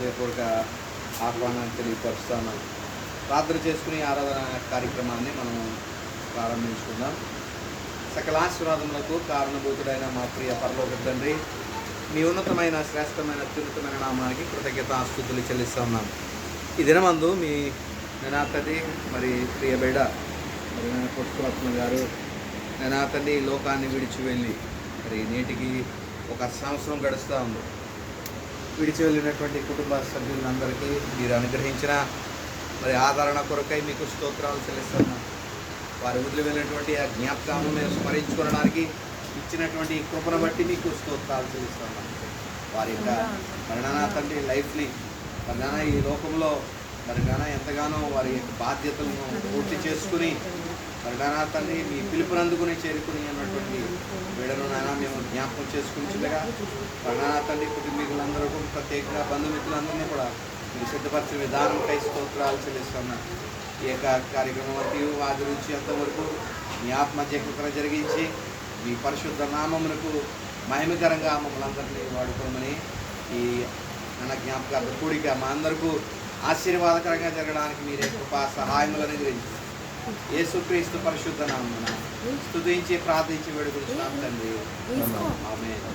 హృదయపూర్వక ఆహ్వానాన్ని తెలియపరుస్తాను. ప్రార్థన చేసుకుని ఆరాధన కార్యక్రమాన్ని మనం ప్రారంభించుకుందాం. సకలాశీర్వాదములకు కారణభూతుడైన మా ప్రియ పరలోక తండ్రి, మీ ఉన్నతమైన శ్రేష్టమైన అత్యున్నతమైన నామానికి కృతజ్ఞతాస్తుతులు చెల్లిస్తున్నాం. ఈ దినమందు మీ తండ్రి మరి ప్రియ బిడ్డ మరి పుష్పరత్న గారు తండ్రి లోకాన్ని విడిచి వెళ్ళి మరి నేటికి 1 సంవత్సరం గడుస్తూ ఉంది. విడిచి వెళ్ళినటువంటి కుటుంబ సభ్యులందరికీ మీరు అనుగ్రహించిన మరి ఆదరణ కొరకై మీకు స్తోత్రాలు చెల్లిస్తున్నాం. వారి వదిలి వెళ్ళినటువంటి ఆ జ్ఞాపకాలను మేము స్మరించుకోవడానికి ఇచ్చినటువంటి కృపను బట్టి మీకు స్తోత్రాలు చెల్లిస్తున్నాం. వారి యొక్క మరి తండ్రి లైఫ్ని మరి ఈ లోకంలో మరి ఎంతగానో వారి యొక్క బాధ్యతలను పూర్తి చేసుకుని మరి తండ్రి మీ పిలుపునందుకుని చేరుకుని అన్నటువంటి వీడను మేము జ్ఞాపకం చేసుకుంటుండగా మరి తండ్రి కుటుంబీకులందరూ ప్రత్యేకంగా బంధుమిత్రులందరినీ కూడా మీరు సిద్ధపరిచిన విధానంపై స్తోత్రాలు చెల్లిస్తున్నాం. ఈ యొక్క కార్యక్రమం వరకు ఆది నుంచి అంతవరకు మీ ఆత్మహత్య కృపణ జరిగించి మీ పరిశుద్ధ నామమునకు మహిమకరంగా మమ్మల్ని అందరినీ వాడుకోమని ఈ జ్ఞాపకార్థ కూడిక మా అందరికీ ఆశీర్వాదకరంగా జరగడానికి మీరే కృపా సహాయములను గురించి యేసుక్రీస్తు పరిశుద్ధ నామమున స్తుతించి ప్రార్థించి వేడుకుంటున్నాం తండ్రి. ఆమేన్.